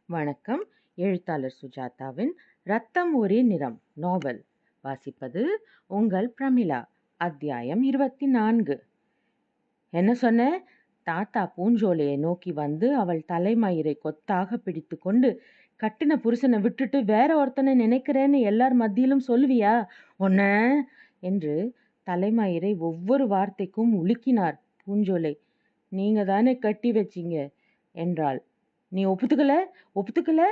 வணக்கம். எழுத்தாளர் சுஜாதாவின் ரத்தம் ஒரே நிறம் நாவல் வாசிப்பது உங்கள் பிரமிளா. அத்தியாயம் 24. என்ன சொன்ன? தாத்தா பூஞ்சோலையை நோக்கி வந்து அவள் தலைமயிரை கொத்தாக பிடித்து கொண்டு, கட்டின புருஷனை விட்டுட்டு வேற ஒருத்தனை நினைக்கிறேன்னு எல்லார் மத்தியிலும் சொல்லுவியா ஒன்ன என்று தலைமயிரை ஒவ்வொரு வார்த்தைக்கும் உலுக்கினார் பூஞ்சோலை. நீங்க தானே கட்டி வச்சிங்க என்றாள். நீ ஒப்புத்துக்கல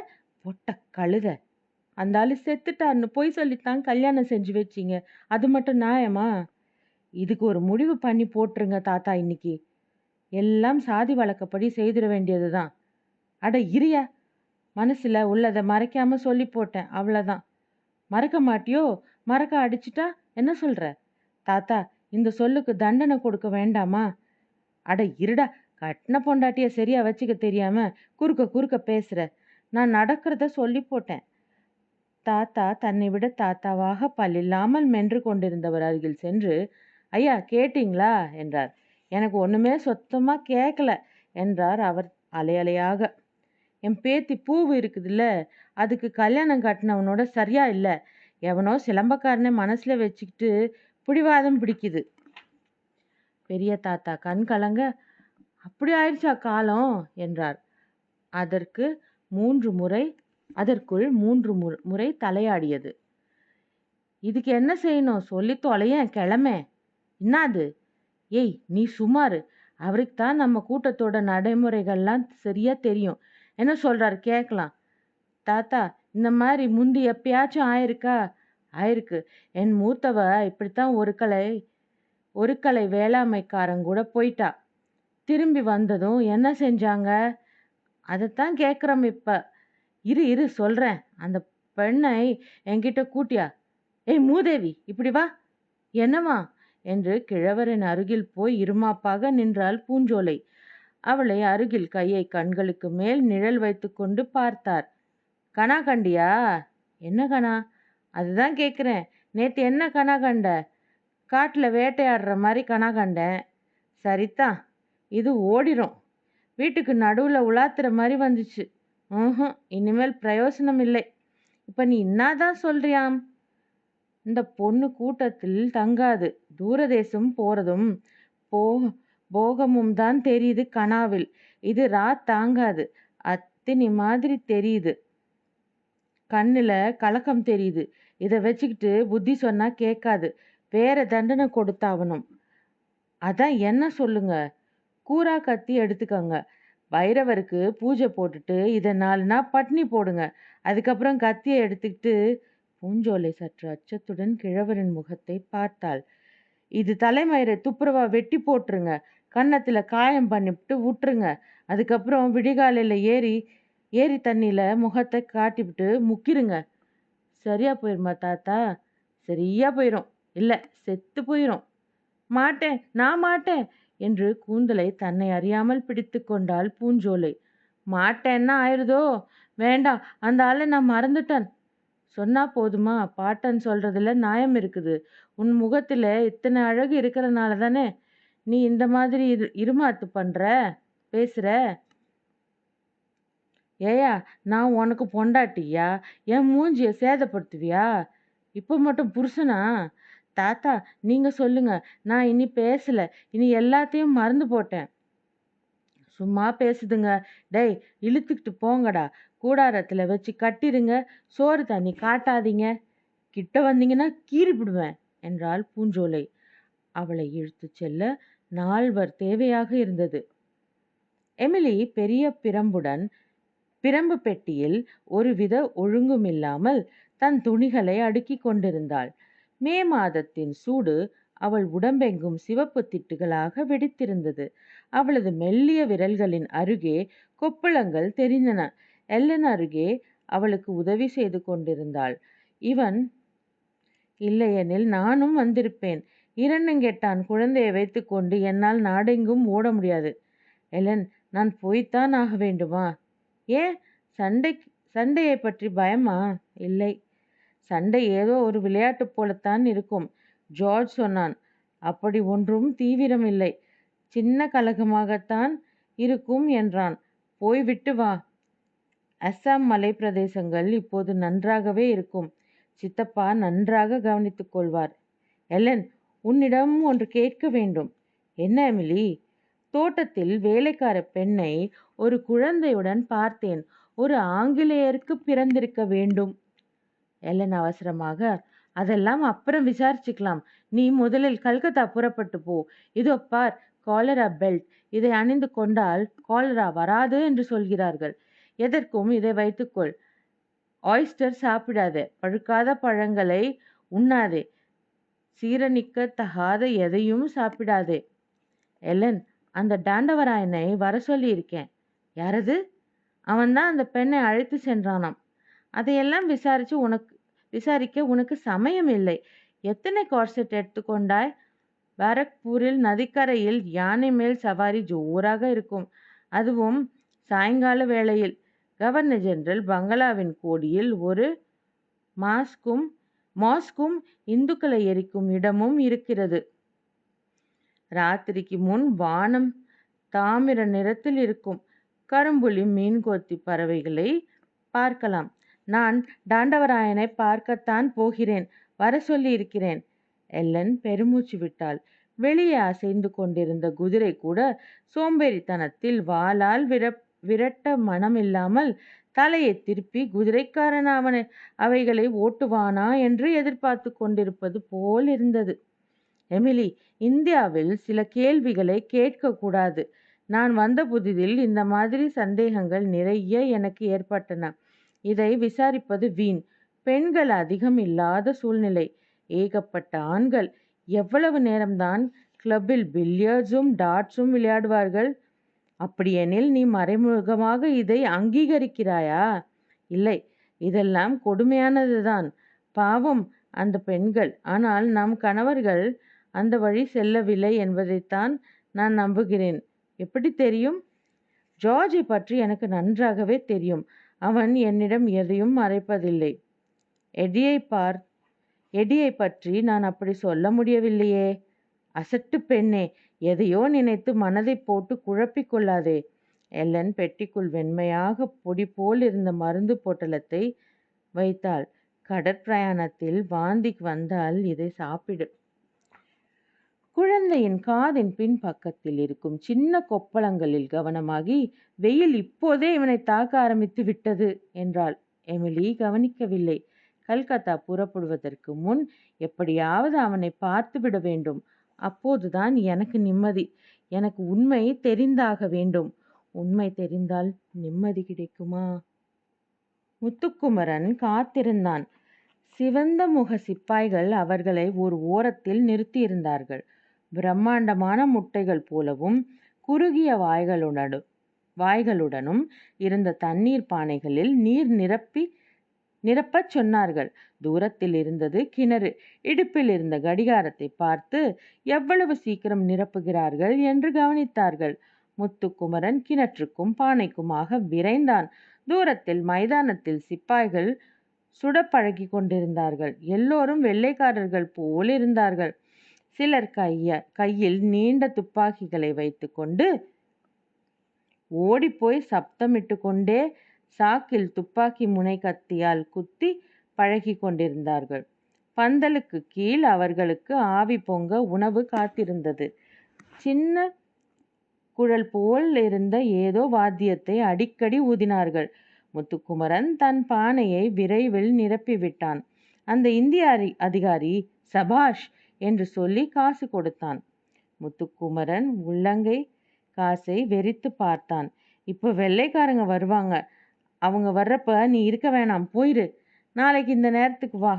பொட்ட கழுத. அந்த ஆளு செத்துட்டான்னு பொய் சொல்லித்தான் கல்யாணம் செஞ்சு வச்சிங்க. அது மட்டும் நியாயமா? இதுக்கு ஒரு முடிவு பண்ணி போட்டுருங்க தாத்தா. இன்னைக்கு எல்லாம் சாதி வழக்கப்படி செய்திட வேண்டியதுதான். அட இரியா, மனசுல உள்ளதை மறைக்காம சொல்லி போட்டேன், அவ்வளவுதான். மறக்க மாட்டியோ? மறக்க அடிச்சுட்டா என்ன சொல்ற? தாத்தா, இந்த சொல்லுக்கு தண்டனை கொடுக்க வேண்டாமா? அட இருடா, கட்டின பொண்டாட்டிய சரியா வச்சுக்க தெரியாம குறுக்க பேசுற. நான் நடக்கிறத சொல்லி போட்டேன். தாத்தா தன்னை விட தாத்தாவாக பல்லில்லாமல் மென்று கொண்டிருந்தவர் அருகில் சென்று, ஐயா கேட்டீங்களா என்றார். எனக்கு ஒண்ணுமே சுத்தமா கேட்கல என்றார் அவர் அலையலையாக. என் பேத்தி பூவு இருக்குதுல்ல, அதுக்கு கல்யாணம் கட்டினவனோட சரியா இல்லை. எவனோ சிலம்பக்காரனை மனசுல வச்சுக்கிட்டு பிடிவாதம் பிடிக்குது. பெரிய தாத்தா கண் கலங்க, அப்படி ஆயிடுச்சா காலம் என்றார். அதற்குள் மூன்று முறை தலையாடியது. இதுக்கு என்ன செய்யணும் சொல்லி தொலையேன் கிளம்பே. என்னாது? ஏய் நீ சுமாரு. அவருக்கு தான் நம்ம கூட்டத்தோட நடைமுறைகள்லாம் சரியா தெரியும். என்ன சொல்றாரு கேட்கலாம். தாத்தா, இந்த மாதிரி முந்தி எப்பயாச்சும் ஆயிருக்கு. என் மூத்தவ இப்படித்தான் ஒரு கலை வேளாண்மைக்காரங்கூட போயிட்டா. திரும்பி வந்ததும் என்ன செஞ்சாங்க? அதைத்தான் கேட்குறோம் இப்ப. இரு சொல்றேன். அந்த பெண்ணை என்கிட்ட கூட்டியா. ஏய் மூதேவி, இப்படி வா. என்னவா என்று கிழவரின் அருகில் போய் இருமாப்பாக நின்றாள் பூஞ்சோலை. அவளை அருகில் கையை கண்களுக்கு மேல் நிழல் வைத்து கொண்டு பார்த்தார். கனா கண்டியா? என்ன கனா? அதுதான் கேட்குறேன். நேற்று என்ன கனா கண்ட? காட்டில் வேட்டையாடுற மாதிரி கனா கண்டேன். சரிதான், இது ஓடிரும். வீட்டுக்கு நடுவில் உலாத்துற மாதிரி வந்துச்சு. இனிமேல் பிரயோசனம் இல்லை. இப்ப நீ என்னதான் சொல்றியாம்? இந்த பொண்ணு கூட்டத்தில் தங்காது. தூரதேசம் போறதும் போகமும் தான் தெரியுது கனாவில். இது தாங்காது. அத்தினி மாதிரி தெரியுது. கண்ணுல கலக்கம் தெரியுது. இதை வச்சுக்கிட்டு புத்தி சொன்னா கேட்காது. வேற தண்டனை கொடுத்தாவணும். அதான் என்ன சொல்லுங்க. கூரா கத்தி எடுத்துக்கங்க. பைரவருக்கு பூஜை போட்டுட்டு இதை 4 நாள் பட்னி போடுங்க. அதுக்கப்புறம் கத்தியை எடுத்துக்கிட்டு. பூஞ்சோலை சற்று அச்சத்துடன் கிழவரின் முகத்தை பார்த்தாள். இது தலைமயிரை துப்புரவா வெட்டி போட்டுருங்க. கன்னத்துல காயம் பண்ணிவிட்டு விட்டுருங்க. அதுக்கப்புறம் விடிகாலையில ஏரி தண்ணியில முகத்தை காட்டிவிட்டு முக்கிருங்க. சரியா போயிருமா தாத்தா? சரியா போயிரும். இல்ல, செத்து போயிரும். நான் மாட்டேன் என்று கூந்தலை தன்னை அறியாமல் பிடித்து கொண்டாள் பூஞ்சோலை. மாட்டேன்னா ஆயிருதோ? வேண்டாம், அந்த ஆளை நான் மறந்துட்டேன். சொன்னா போதுமா? பாட்டன் சொல்றதுல நியாயம் இருக்குது. உன் முகத்துல இத்தனை அழகு இருக்கிறனால தானே நீ இந்த மாதிரி இருமாத்து பேசுற. ஏயா, நான் உனக்கு பொண்டாட்டியா? என் மூஞ்சிய சேதப்படுத்துவியா? இப்ப மட்டும் புருஷனா? தாத்தா, நீங்க சொல்லுங்க. நான் இனி பேசல. இனி எல்லாத்தையும் மறந்து போட்டேன். சும்மா பேசுதுங்க. டேய், இழுத்துக்கிட்டு போங்கடா. கூடாரத்துல வச்சு கட்டிருங்க. சோறு தண்ணி காட்டாதீங்க. கிட்ட வந்தீங்கன்னா கீறிவிடுவேன் என்றாள் பூஞ்சோலை. அவளை இழுத்து செல்ல 4 தேவையாக இருந்தது. எமிலி பெரிய பிரம்பு பெட்டியில் ஒருவித ஒழுங்குமில்லாமல் தன் துணிகளை அடுக்கி கொண்டிருந்தாள். மே மாதத்தின் சூடு அவள் உடம்பெங்கும் சிவப்பு திட்டுகளாக வெடித்திருந்தது. அவளது மெல்லிய விரல்களின் அருகே கொப்புளங்கள் தெரிந்தன. எல்லன் அருகே அவளுக்கு உதவி செய்து கொண்டிருந்தாள். இவன் இல்லையெனில் நானும் வந்திருப்பேன். இரண்டங்கெட்டான் குழந்தையை வைத்துக்கொண்டு என்னால் நாடெங்கும் ஓட முடியாது. எலன், நான் போய்த்தான் ஆக வேண்டுமா? ஏன்? சண்டையை பற்றி பயமா? இல்லை, சண்டை ஏதோ ஒரு விளையாட்டு போலத்தான் இருக்கும். ஜார்ஜ் சொன்னான். அப்படி ஒன்றும் தீவிரம் இல்லை, சின்ன கலகமாகத்தான் இருக்கும் என்றான். போய்விட்டு வா. அஸ்ஸாம் மலைப்பிரதேசங்கள் இப்போது நன்றாகவே இருக்கும். சித்தப்பா நன்றாக கவனித்துக் கொள்வார். எலன், உன்னிடம் ஒன்று கேட்க வேண்டும். என்ன எமிலி? தோட்டத்தில் வேலைக்கார பெண்ணை ஒரு குழந்தையுடன் பார்த்தேன். ஒரு ஆங்கிலேயருக்கு பிறந்திருக்க வேண்டும். எலன் அவசரமாக, அதெல்லாம் அப்புறம் விசாரிச்சுக்கலாம். நீ முதலில் கல்கத்தா புறப்பட்டு போ. இதோ பார், காலரா பெல்ட். இதை அணிந்து கொண்டால் காலரா வராது என்று சொல்கிறார்கள். எதற்கும் இதை வைத்துக்கொள். ஆயிஸ்டர் சாப்பிடாதே. பழுக்காத பழங்களை உண்ணாதே. சீரணிக்க தகாத எதையும் சாப்பிடாதே. எலன், அந்த டாண்டவராயனை வர சொல்லி இருக்கேன். யாரது? அவன்தான் அந்த பெண்ணை அழைத்து சென்றானாம். அதையெல்லாம் விசாரிக்க உனக்கு சமயம் இல்லை. எத்தனை கார்செட் எடுத்துக்கொண்டாய்? பாரக்பூரில் நதிக்கரையில் யானை மேல் சவாரி ஜோராக இருக்கும். அதுவும் சாயங்கால வேளையில். கவர்னர் ஜெனரல் பங்களாவின் கோடியில் ஒரு மாஸ்கும் இந்துக்களை எரிக்கும் இடமும் இருக்கிறது. ராத்திரிக்கு முன் வானம் தாமிர நிறத்தில் இருக்கும். கரும்புலி மீன்கொத்தி பறவைகளை பார்க்கலாம். நான் டாண்டவராயனை பார்க்கத்தான் போகிறேன். வர சொல்லி இருக்கிறேன். எல்லன் பெருமூச்சு விட்டாள். வெளியே அசைந்து கொண்டிருந்த குதிரை கூட சோம்பேறித்தனத்தில் வாளால் விரட்ட மனமில்லாமல் தலையை திருப்பி குதிரைக்காரன் அவைகளை ஓட்டுவானா என்று எதிர்பார்த்து கொண்டிருப்பது போல் இருந்தது. எமிலி, இந்தியாவில் சில கேள்விகளை கேட்கக்கூடாது. நான் வந்த புதிதில் இந்த மாதிரி சந்தேகங்கள் நிறைய எனக்கு ஏற்பட்டன. இதை விசாரிப்பது வீண். பெண்கள் அதிகம் இல்லாத சூழ்நிலை. ஏகப்பட்ட ஆண்கள். எவ்வளவு நேரம்தான் கிளப்பில் பில்லியர்ட்ஸும் டாட்ஸும் விளையாடுவார்கள்? அப்படியெனில் நீ மறைமுகமாக இதை அங்கீகரிக்கிறாயா? இல்லை, இதெல்லாம் கொடுமையானதுதான். பாவம் அந்த பெண்கள். ஆனால் நம் கணவர்கள் அந்த வழி செல்லவில்லை என்பதைத்தான் நான் நம்புகிறேன். எப்படி தெரியும்? ஜார்ஜை பற்றி எனக்கு நன்றாகவே தெரியும். அவன் என்னிடம் எதையும் மறைப்பதில்லை. எடியை பற்றி நான் அப்படி சொல்ல முடியவில்லையே. அசட்டு பெண்ணே, எதையோ நினைத்து மனதை போட்டு குழப்பிக் கொள்ளாதே. எல்லன் பெட்டிக்குள் வெண்மையாக பொடி போல் இருந்த மருந்து பொட்டலத்தை வைத்தாள். கடற்பிரயாணத்தில் வாந்தி வந்தால் இதை சாப்பிடு. குழந்தையின் காதின் பின்பக்கத்தில் இருக்கும் சின்ன கொப்பளங்களில் கவனமாகி, வெயில் இப்போதே இவனை தாக்க ஆரம்பித்து விட்டது என்றாள். எமிலி கவனிக்கவில்லை. கல்கத்தா புறப்படுவதற்கு முன் எப்படியாவது அவனை பார்த்து விட வேண்டும். அப்போதுதான் எனக்கு நிம்மதி. எனக்கு உண்மை தெரிந்தாக வேண்டும். உண்மை தெரிந்தால் நிம்மதி கிடைக்குமா? முத்துக்குமரன் காத்திருந்தான். சிவந்த முக சிப்பாய்கள் அவர்களை ஒரு ஓரத்தில் நிறுத்தியிருந்தார்கள். பிரம்மாண்டமான முட்டைகள் போலவும் குறுகிய வாய்களுடனும் இருந்த தண்ணீர் பானைகளில் நீர் நிரப்பச் சொன்னார்கள். தூரத்தில் இருந்தது கிணறு. இடுப்பில் இருந்த கடிகாரத்தை பார்த்து எவ்வளவு சீக்கிரம் நிரப்புகிறார்கள் என்று கவனித்தார்கள். முத்துக்குமரன் கிணற்றுக்கும் பானைக்குமாக விரைந்தான். தூரத்தில் மைதானத்தில் சிப்பாய்கள் சுட பழகி கொண்டிருந்தார்கள். எல்லோரும் வெள்ளைக்காரர்கள் போல் இருந்தார்கள். சிலர் கையில் நீண்ட துப்பாக்கிகளை வைத்து கொண்டு ஓடிப்போய் சப்தமிட்டு கொண்டே சாக்கில் துப்பாக்கி முனை கத்தியால் குத்தி பழகி கொண்டிருந்தார்கள். பந்தலுக்கு கீழ் அவர்களுக்கு ஆவி பொங்க உணவு காத்திருந்தது. சின்ன குழல் போல் இருந்த ஏதோ வாத்தியத்தை அடிக்கடி ஊதினார்கள். முத்துக்குமரன் தன் பானையை விரைவில் நிரப்பிவிட்டான். அந்த இந்திய அதிகாரி சபாஷ் என்று சொல்லி காசு கொடுத்தான். முத்துக்குமரன் உள்ளங்கை காசை வெறித்து பார்த்தான். இப்போ வெள்ளைக்காரங்க வருவாங்க. அவங்க வர்றப்ப நீ இருக்க வேணாம், போயிரு. நாளைக்கு இந்த நேரத்துக்கு வா.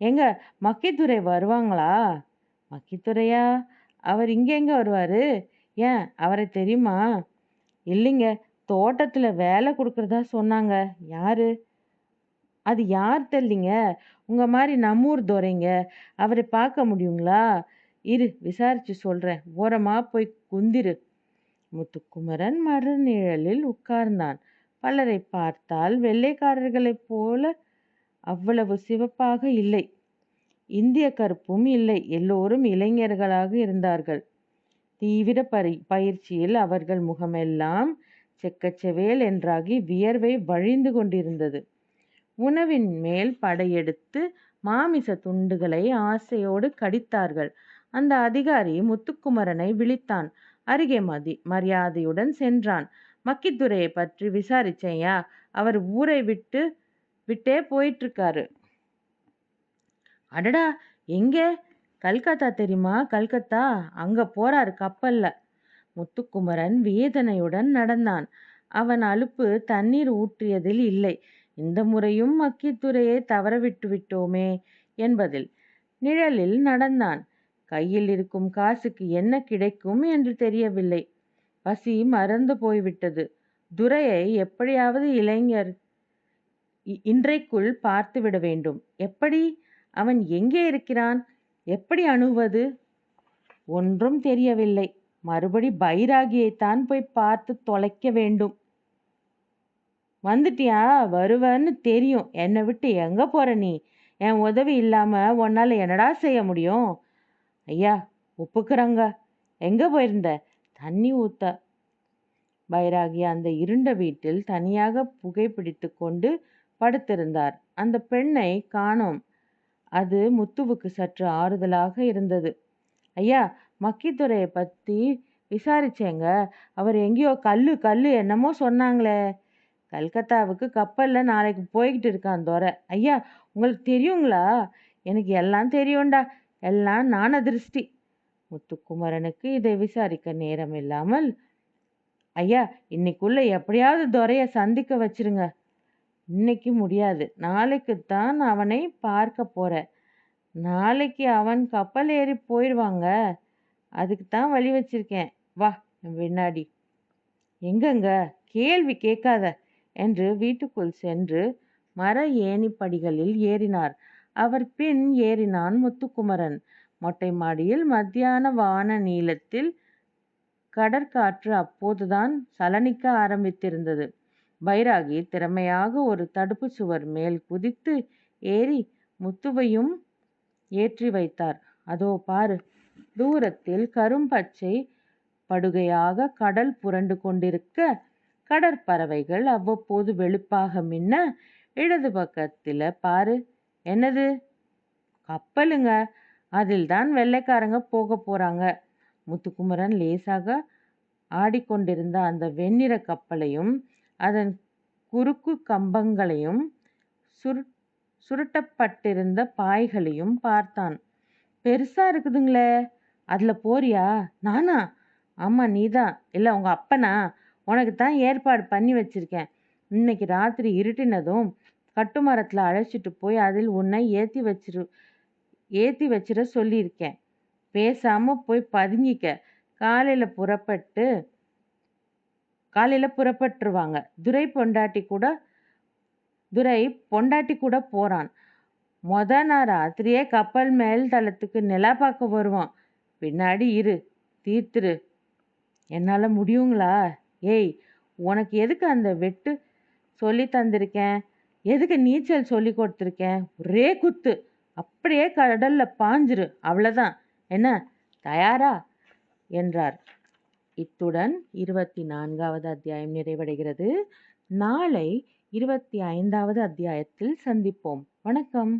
எங்க மக்கித்துறை வருவாங்களா? மக்கித்துறையா? அவர் இங்கே எங்கே வருவார்? ஏன், அவரை தெரியுமா? இல்லைங்க, தோட்டத்தில் வேலை கொடுக்குறதா சொன்னாங்க. யாரு? அது யார் தெரியலிங்க. உங்கள் மாதிரி நம்மூர் துரைங்க. அவரை பார்க்க முடியுங்களா? இரு, விசாரிச்சு சொல்கிறேன். ஓரமாக போய் குந்திரு. முத்துக்குமரன் மரநிழலில் உட்கார்ந்தான். பலரை பார்த்தால் வெள்ளைக்காரர்களைப் போல அவ்வளவு சிவப்பாக இல்லை. இந்திய கருப்பும் இல்லை. எல்லோரும் இளைஞர்களாக இருந்தார்கள். தீவிர பயிற்சியில் அவர்கள் முகமெல்லாம் செக்கச்செவேல் என்றாகி வியர்வை வழிந்து கொண்டிருந்தது. உணவின் மேல் படையெடுத்து மாமிச துண்டுகளை ஆசையோடு கடித்தார்கள். அந்த அதிகாரி முத்துக்குமரனை விழித்தான். அருகே மரியாதையுடன் சென்றான். மக்கித்துரையை பற்றி விசாரிச்சேயா? அவர் ஊரை விட்டே போயிட்டு இருக்காரு. அடடா, எங்கே? கல்கத்தா தெரியுமா? கல்கத்தா, அங்க போறாரு கப்பல்ல. முத்துக்குமரன் வேதனையுடன் நடந்தான். அவன் அலுப்பு தண்ணீர் ஊற்றியதில் இல்லை. இந்த முறையும் மக்கித்துரையை தவற விட்டு விட்டோமே என்பதில். நிழலில் நடந்தான். கையில் இருக்கும் காசுக்கு என்ன கிடைக்கும் என்று தெரியவில்லை. பசி மறந்து போய்விட்டது. துரையை எப்படியாவது இன்றைக்குள் பார்த்துவிட வேண்டும். எப்படி? அவன் எங்கே இருக்கிறான்? எப்படி அணுவது? ஒன்றும் தெரியவில்லை. மறுபடி பைராகியைத்தான் போய் பார்த்து தொலைக்க வேண்டும். வந்துட்டியா? வருவன்னு தெரியும். என்னை விட்டு எங்க போற நீ? என் உதவி இல்லாம உன்னால என்னடா செய்ய முடியும்? ஐயா, ஒப்புக்கிறங்க. எங்க போயிருந்த? தண்ணி ஊத்த. பைராகி அந்த இருண்ட வீட்டில் தனியாக புகைப்பிடித்து கொண்டு படுத்திருந்தார். அந்த பெண்ணை காணோம். அது முத்துவுக்கு சற்று ஆறுதலாக இருந்தது. ஐயா, மக்கித்துரையை பற்றி விசாரிச்சேங்க. அவர் எங்கேயோ கல்லு என்னமோ சொன்னாங்களே. கல்கத்தாவுக்கு கப்பலில் நாளைக்கு போய்கிட்டு இருக்கான் துரை. ஐயா, உங்களுக்கு தெரியுங்களா? எனக்கு எல்லாம் தெரியும்டா. எல்லாம் நான் அதிருஷ்டி. முத்துக்குமரனுக்கு இதை விசாரிக்க நேரம் இல்லாமல், ஐயா, இன்னைக்குள்ள எப்படியாவது துரையை சந்திக்க வச்சிருங்க. இன்னைக்கு முடியாது. நாளைக்குத்தான் அவனை பார்க்க போறேன். நாளைக்கு அவன் கப்பல் ஏறி போயிடுவாங்க. அதுக்கு தான் வழி வச்சிருக்கேன். வா பின்னாடி. எங்கங்க? கேள்வி கேட்காத என்று வீட்டுக்குள் சென்று மர ஏணிப்படிகளில் ஏறினார். அவர் பின் ஏறினான் முத்துக்குமரன். மொட்டை மாடியில் மத்தியான வான நீளத்தில் கடற்காற்று அப்போதுதான் சலனிக்க ஆரம்பித்திருந்தது. பைராகி திறமையாக ஒரு தடுப்பு சுவர் மேல் குதித்து ஏறி முத்துவையும் ஏற்றி வைத்தார். அதோ பாரு, தூரத்தில் கரும்பச்சை படுகையாக கடல் புரண்டு கொண்டிருக்க, கடற்பறவைகள் அவ்வப்போது வெளுப்பாக மின்ன, இடது பக்கத்தில் பாரு. என்னது? கப்பலுங்க. அதில் தான் வெள்ளைக்காரங்க போக போறாங்க. முத்துக்குமரன் லேசாக ஆடிக்கொண்டிருந்த அந்த வெண்ணிற கப்பலையும் அதன் குறுக்கு கம்பங்களையும் சுருட்டப்பட்டிருந்த பாய்களையும் பார்த்தான். பெருசா இருக்குதுங்களே, அதுல போறியா? நானா? ஆமா, நீதான். இல்லை உங்க அப்பனா? உனக்கு தான் ஏற்பாடு பண்ணி வச்சிருக்கேன். இன்னைக்கு ராத்திரி இருட்டினதும் கட்டுமரத்தில் அழைச்சிட்டு போய் அதில் உன்னை ஏற்றி வச்சிட சொல்லியிருக்கேன். பேசாம போய் பதுங்கிக்க. காலையில் புறப்பட்டுருவாங்க. துரை பொண்டாட்டி கூட போகிறான். நான் ராத்திரியே கப்பல் மேல் தளத்துக்கு நிலா பார்க்க வருவான். பின்னாடி இரு, தீர்த்துரு. என்னால் முடியுங்களா? ஏய், உனக்கு எதுக்கு அந்த வெட்டு சொல்லி தந்திருக்கேன்? எதுக்கு நீச்சல் சொல்லி கொடுத்துருக்கேன்? ஒரே குத்து, அப்படியே கடலில் பாஞ்சிரு, அவ்வளோதான். என்ன, தயாரா என்றார். இத்துடன் 24வது அத்தியாயம் நிறைவடைகிறது. நாளை 25வது அத்தியாயத்தில் சந்திப்போம். வணக்கம்.